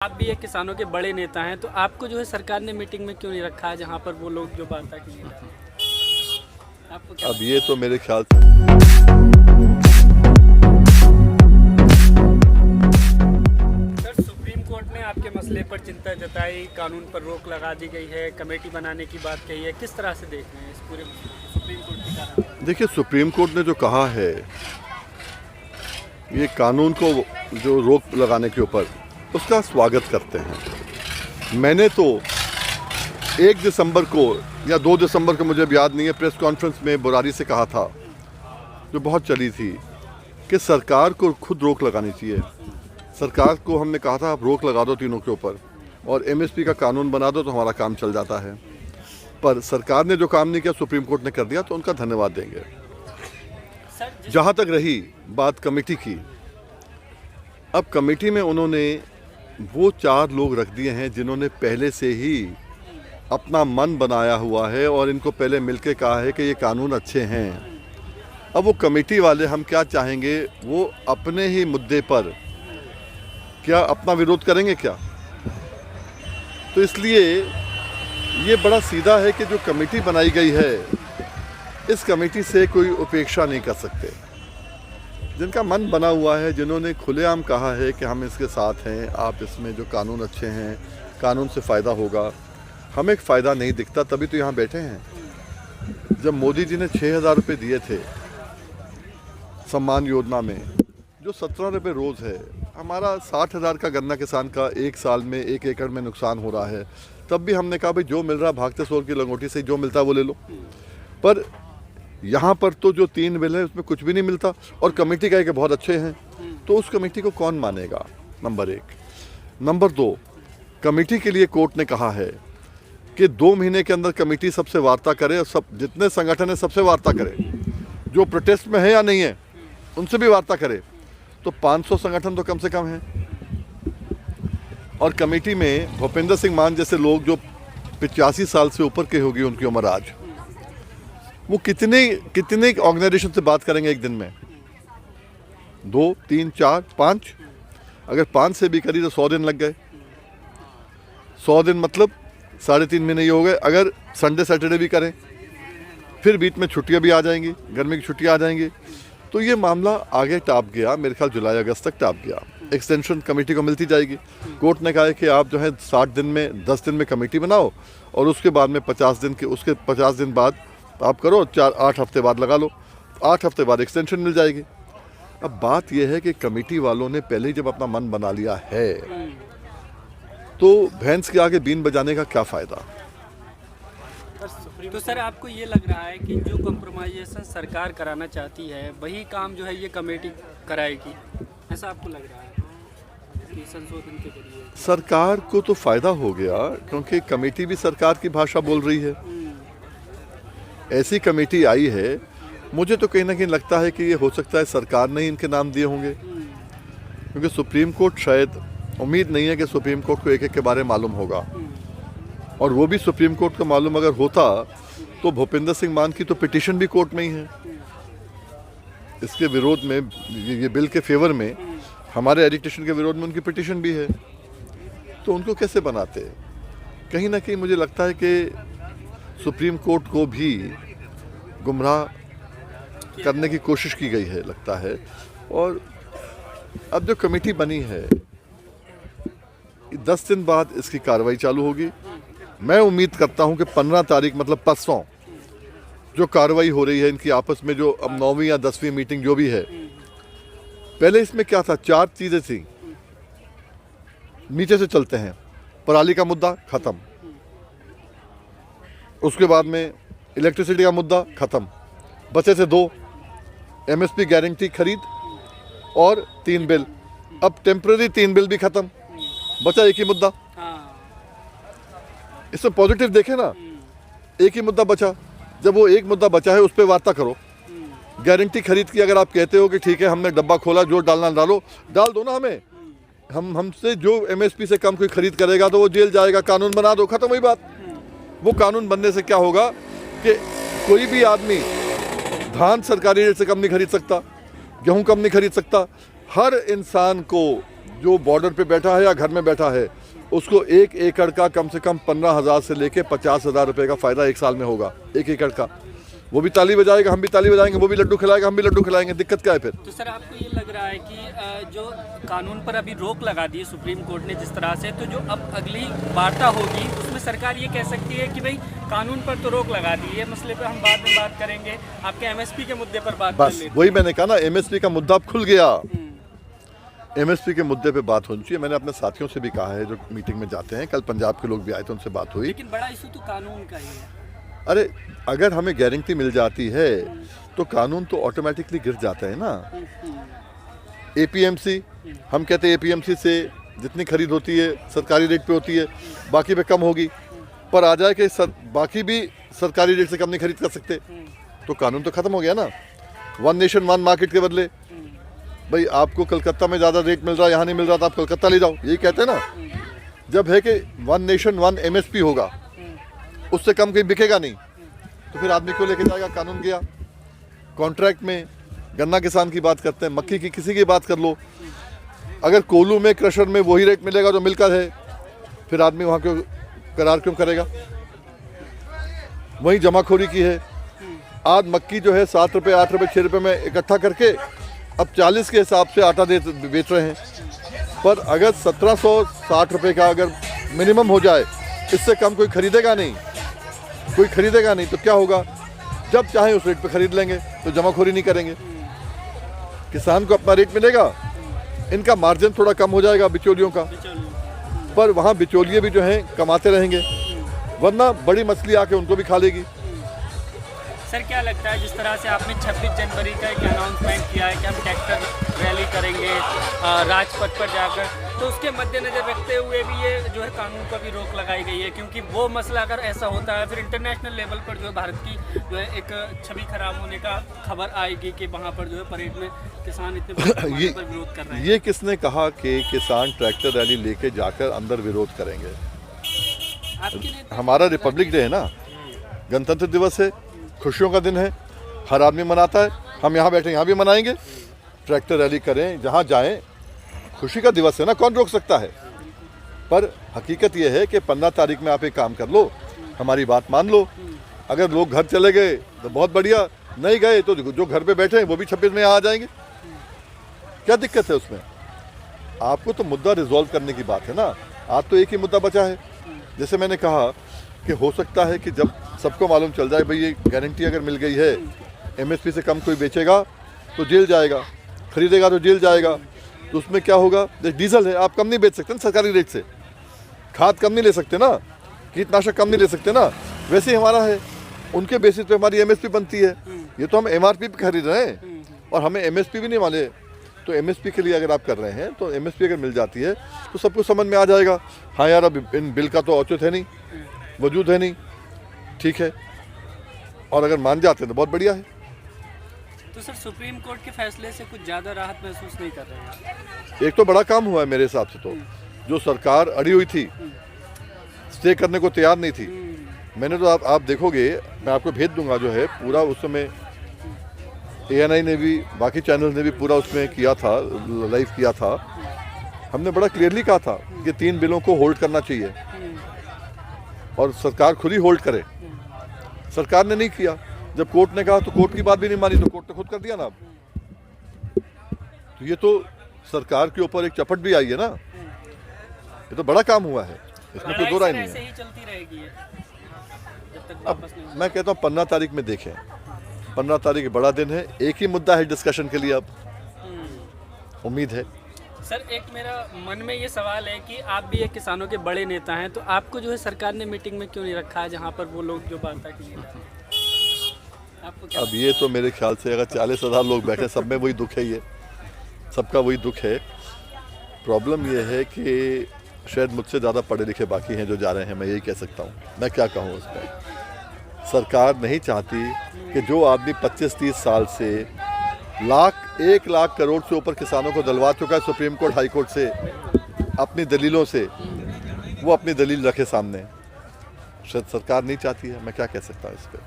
आप भी एक किसानों के बड़े नेता हैं, तो आपको जो है सरकार ने मीटिंग में क्यों नहीं रखा है जहां पर वो लोग जो वार्ता के लिए जा रहे हैं? आपको क्या अब ये तो मेरे ख्याल से सर, सुप्रीम कोर्ट ने आपके मसले पर चिंता जताई, कानून पर रोक लगा दी गई है, कमेटी बनाने की बात कही है, किस तरह से देख रहे हैं इस पूरे सुप्रीम कोर्ट की कार्रवाई? देखिए, सुप्रीम कोर्ट ने जो कहा है, ये कानून को जो रोक लगाने के ऊपर, उसका स्वागत करते हैं। मैंने तो 1 दिसंबर को या 2 दिसंबर को, मुझे अब याद नहीं है, प्रेस कॉन्फ्रेंस में बुरारी से कहा था, जो बहुत चली थी, कि सरकार को खुद रोक लगानी चाहिए। सरकार को हमने कहा था, आप रोक लगा दो तीनों के ऊपर और एमएसपी का कानून बना दो तो हमारा काम चल जाता है। पर सरकार ने जो काम नहीं किया, सुप्रीम कोर्ट ने कर दिया, तो उनका धन्यवाद देंगे। जहाँ तक रही बात कमेटी की, अब कमेटी में उन्होंने वो 4 लोग रख दिए हैं जिन्होंने पहले से ही अपना मन बनाया हुआ है और इनको पहले मिलके कहा है कि ये कानून अच्छे हैं। अब वो कमेटी वाले, हम क्या चाहेंगे, वो अपने ही मुद्दे पर क्या अपना विरोध करेंगे क्या? तो इसलिए ये बड़ा सीधा है कि जो कमेटी बनाई गई है, इस कमेटी से कोई उपेक्षा नहीं कर सकते। जिनका मन बना हुआ है, जिन्होंने खुलेआम कहा है कि हम इसके साथ हैं, आप इसमें जो कानून अच्छे हैं, कानून से फ़ायदा होगा। हमें एक फ़ायदा नहीं दिखता, तभी तो यहाँ बैठे हैं। जब मोदी जी ने 6,000 रुपये दिए थे सम्मान योजना में, जो 17 रुपये रोज़ है, हमारा 60,000 का गन्ना किसान का 1 साल में 1 एकड़ में नुकसान हो रहा है, तब भी हमने कहा भाई जो मिल रहा भागते सोर की लंगोटी से जो मिलता है वो ले लो। पर यहाँ पर तो जो 3 बिल है उसमें कुछ भी नहीं मिलता और कमेटी कहे कि बहुत अच्छे हैं, तो उस कमेटी को कौन मानेगा? नंबर 1। नंबर 2, कमेटी के लिए कोर्ट ने कहा है कि 2 महीने के अंदर कमेटी सबसे वार्ता करे और सब जितने संगठन है सबसे वार्ता करे, जो प्रोटेस्ट में है या नहीं है उनसे भी वार्ता करे। तो 500 संगठन तो कम से कम हैं। और कमेटी में भूपेंद्र सिंह मान जैसे लोग, जो 85 साल से ऊपर के होगी उनकी उम्र आज, वो कितने ऑर्गेनाइजेशन से बात करेंगे एक दिन में? 2, 3, 4, 5? अगर 5 से भी करी तो 100 दिन लग गए। 100 दिन मतलब 3.5 महीने ही हो गए। अगर संडे सैटरडे भी करें, फिर बीच में छुट्टियां भी आ जाएंगी, गर्मी की छुट्टियां आ जाएंगी, तो ये मामला आगे टाप गया। मेरे ख्याल जुलाई अगस्त तक टाप गया। एक्सटेंशन कमेटी को मिलती जाएगी। कोर्ट ने कहा है कि आप जो है 60 दिन में, 10 दिन में कमेटी बनाओ और उसके बाद में 50 दिन के, उसके 50 दिन बाद आप करो, 8 हफ्ते बाद लगा लो, 8 हफ्ते बाद एक्सटेंशन मिल जाएगी। अब बात यह है कि कमेटी वालों ने पहले ही जब अपना मन बना लिया है, तो भैंस के आगे बीन बजाने का क्या फ़ायदा? तो सर, आपको ये लग रहा है कि जो कॉम्प्रोमाइजेशन सरकार कराना चाहती है, वही काम जो है ये कमेटी कराएगी, ऐसा आपको लग रहा है कि संशोधन के जरिए? सरकार को तो फ़ायदा हो गया, क्योंकि कमेटी भी सरकार की भाषा बोल रही है। ऐसी कमेटी आई है, मुझे तो कहीं ना कहीं लगता है कि ये हो सकता है सरकार ने ही इनके नाम दिए होंगे, क्योंकि सुप्रीम कोर्ट, शायद उम्मीद नहीं है कि सुप्रीम कोर्ट को एक-एक के बारे में मालूम होगा, और वो भी सुप्रीम कोर्ट को मालूम अगर होता तो भूपेंद्र सिंह मान की तो पिटीशन भी कोर्ट में ही है इसके विरोध में, ये बिल के फेवर में। हमारे एडिक्टेशन के विरोध में उनकी पिटीशन भी है, तो उनको कैसे बनाते? कहीं ना कहीं मुझे लगता है कि सुप्रीम कोर्ट को भी गुमराह करने की कोशिश की गई है, लगता है। और अब जो कमेटी बनी है, 10 दिन बाद इसकी कार्रवाई चालू होगी। मैं उम्मीद करता हूं कि 15 तारीख, मतलब परसों, जो कार्रवाई हो रही है इनकी आपस में, जो अब 9वीं या 10वीं मीटिंग जो भी है, पहले इसमें क्या था, 4 चीज़ें थी। नीचे से चलते हैं, पराली का मुद्दा खत्म, उसके बाद में इलेक्ट्रिसिटी का मुद्दा खत्म, बचे थे 2, एमएसपी गारंटी खरीद और 3 बिल। अब टेम्पररी 3 बिल भी खत्म, बचा एक ही मुद्दा। इसमें पॉजिटिव देखे ना, एक ही मुद्दा बचा। जब वो एक मुद्दा बचा है, उस पर वार्ता करो। गारंटी खरीद की अगर आप कहते हो कि ठीक है, हमने डब्बा खोला, जो डालना डालो, डाल दो ना हमें। हमसे जो एमएसपी से कम कोई खरीद करेगा तो वो जेल जाएगा। कानून बना दो, खत्म हुई बात। वो कानून बनने से क्या होगा कि कोई भी आदमी धान सरकारी रेट से कम नहीं खरीद सकता, गेहूं कम नहीं खरीद सकता। हर इंसान को जो बॉर्डर पे बैठा है या घर में बैठा है उसको 1 एकड़ का कम से कम 15,000 से लेके 50,000 रुपये का फ़ायदा 1 साल में होगा। 1 एकड़ का वो भी ताली बजाएगा, हम भी ताली बजाएंगे, वो भी लड्डू खिलाएगा, हम भी लड्डू खिलाएंगे। दिक्कत क्या है फिर? तो सर आपको ये लग रहा है कि जो कानून पर अभी रोक लगा दी सुप्रीम कोर्ट ने जिस तरह से, तो जो अब अगली वार्ता होगी उसमें सरकार ये कह सकती है कि भाई कानून पर तो रोक लगा दी है, मसले पे हम बाद में बात करेंगे, आपके एमएसपी के मुद्दे पर बात कर बस लेते हैं। वही मैंने कहा ना, एमएसपी का मुद्दा अब खुल गया। एमएसपी के मुद्दे पे बात होनी चाहिए। मैंने अपने साथियों से भी कहा है जो मीटिंग में जाते हैं, कल पंजाब के लोग भी आए थे, उनसे बात हुई। लेकिन बड़ा इशू तो कानून का ही है। अरे अगर हमें गारंटी मिल जाती है तो कानून तो ऑटोमेटिकली गिर जाता है ना। एपीएमसी, हम कहते हैं एपीएमसी से जितनी खरीद होती है सरकारी रेट पे होती है, बाकी पे कम होगी, पर आ जाए कि बाकी भी सरकारी रेट से कम नहीं खरीद कर सकते, तो कानून तो ख़त्म हो गया ना। 1 नेशन 1 मार्केट के बदले भाई आपको कलकत्ता में ज़्यादा रेट मिल रहा है, यहाँ नहीं मिल रहा, तो आप कलकत्ता ले जाओ, यही कहते हैं ना। जब है कि 1 नेशन 1 एमएसपी होगा, उससे कम कहीं बिकेगा नहीं, तो फिर आदमी को लेके जाएगा। कानून गया। कॉन्ट्रैक्ट में गन्ना किसान की बात करते हैं, मक्की की किसी की बात कर लो, अगर कोल्हू में क्रशर में वही रेट मिलेगा जो मिलकर है, फिर आदमी वहाँ क्यों करार क्यों करेगा? वही जमाखोरी की है। आज मक्की जो है 7 रुपये 8 रुपये 6 रुपये में इकट्ठा करके अब 40 के हिसाब से आटा बेच रहे हैं, पर अगर 1760 रुपये का अगर मिनिमम हो जाए, इससे कम कोई खरीदेगा नहीं, कोई खरीदेगा नहीं, तो क्या होगा? जब चाहे उस रेट पे खरीद लेंगे, तो जमाखोरी नहीं करेंगे। किसान को अपना रेट मिलेगा, इनका मार्जिन थोड़ा कम हो जाएगा बिचौलियों का, पर वहाँ बिचौलिए भी जो हैं कमाते रहेंगे, वरना बड़ी मछली आके उनको भी खा लेगी। सर क्या लगता है जिस तरह से आपने 26 जनवरी का एक अनाउंसमेंट किया है कि हम ट्रैक्टर रैली करेंगे राजपथ पर जाकर, तो उसके मद्देनजर रखते हुए भी ये जो है कानून पर भी रोक लगाई गई है, क्योंकि वो मसला अगर ऐसा होता है फिर इंटरनेशनल लेवल पर जो है भारत की जो है एक छवि खराब होने का खबर आएगी कि वहाँ पर जो है परेड में किसान इतने पर विरोध कर रहे हैं। ये किसने कहा कि किसान ट्रैक्टर रैली लेके जाकर अंदर विरोध करेंगे? हमारा रिपब्लिक डे है ना, गणतंत्र दिवस है, खुशियों का दिन है, हर आदमी मनाता है। हम यहाँ बैठे यहाँ भी मनाएंगे, ट्रैक्टर रैली करें, जहाँ जाएं, खुशी का दिवस है ना, कौन रोक सकता है? पर हकीकत यह है कि 15 तारीख में आप एक काम कर लो, हमारी बात मान लो। अगर लोग घर चले गए तो बहुत बढ़िया, नहीं गए तो जो घर पे बैठे हैं वो भी 26 में आ जाएंगे। क्या दिक्कत है उसमें? आपको तो मुद्दा रिजॉल्व करने की बात है ना। आज तो एक ही मुद्दा बचा है। जैसे मैंने कहा कि हो सकता है कि जब सबको मालूम चल जाए भाई ये गारंटी अगर मिल गई है, एमएसपी से कम कोई बेचेगा तो जेल जाएगा, खरीदेगा तो जेल जाएगा, तो उसमें क्या होगा? डीजल है, आप कम नहीं बेच सकते ना सरकारी रेट से, खाद कम नहीं ले सकते ना, कीटनाशक कम नहीं ले सकते ना। वैसे ही हमारा है, उनके बेसिस पे हमारी एमएसपी बनती है। ये तो हम एमआरपी पे खरीद रहे हैं और हमें एमएसपी भी नहीं माने। तो एमएसपी के लिए अगर आप कर रहे हैं तो एमएसपी अगर मिल जाती है तो सबको समझ में आ जाएगा, हाँ यार अब इन बिल का तो औचित्य है नहीं, वजूद है नहीं, ठीक है। और अगर मान जाते हैं तो बहुत बढ़िया है। तो सर सुप्रीम कोर्ट के फैसले से कुछ ज़्यादा राहत महसूस नहीं कर रहे हैं? एक तो बड़ा काम हुआ है मेरे हिसाब से, तो जो सरकार अड़ी हुई थी, स्टे करने को तैयार नहीं थी, मैंने तो आप देखोगे, मैं आपको भेज दूंगा जो है पूरा, उस समय ANI ने भी, बाकी चैनल ने भी पूरा उसमें किया था, लाइव किया था। हमने बड़ा क्लियरली कहा था कि 3 बिलों को होल्ड करना चाहिए और सरकार खुद ही होल्ड करे। सरकार ने नहीं किया। जब कोर्ट ने कहा तो कोर्ट की बात भी नहीं मानी, तो कोर्ट ने खुद कर दिया ना। तो ये तो सरकार के ऊपर एक चपट भी आई है ना। ये तो बड़ा काम हुआ है, इसमें कोई दो राय नहीं है। ही चलती रहेगी जब तक अब वापस नहीं। मैं कहता हूँ 15 तारीख में देखें, 15 तारीख बड़ा दिन है, एक ही मुद्दा है डिस्कशन के लिए। अब उम्मीद है। सर एक मेरा मन में ये सवाल है कि आप भी एक किसानों के बड़े नेता हैं, तो आपको जो है सरकार ने मीटिंग में क्यों नहीं रखा है जहाँ पर वो लोग जो वार्ता की है? आपको क्या? अब ये तो मेरे ख्याल से अगर 40,000 लोग बैठे, सब में वही दुख है, ये सबका वही दुख है। प्रॉब्लम ये है कि शायद मुझसे ज़्यादा पढ़े लिखे बाकी हैं जो जा रहे हैं, मैं यही कह सकता हूँ। मैं क्या कहूँ उस पर? सरकार नहीं चाहती कि जो आदमी 25-30 साल से 1 लाख करोड़ से ऊपर किसानों को दलवा चुका है सुप्रीम कोर्ट, हाई कोर्ट से, अपनी दलीलों से, वो अपनी दलील रखे सामने। शायद सरकार नहीं चाहती है, मैं क्या कह सकता हूँ इस पर।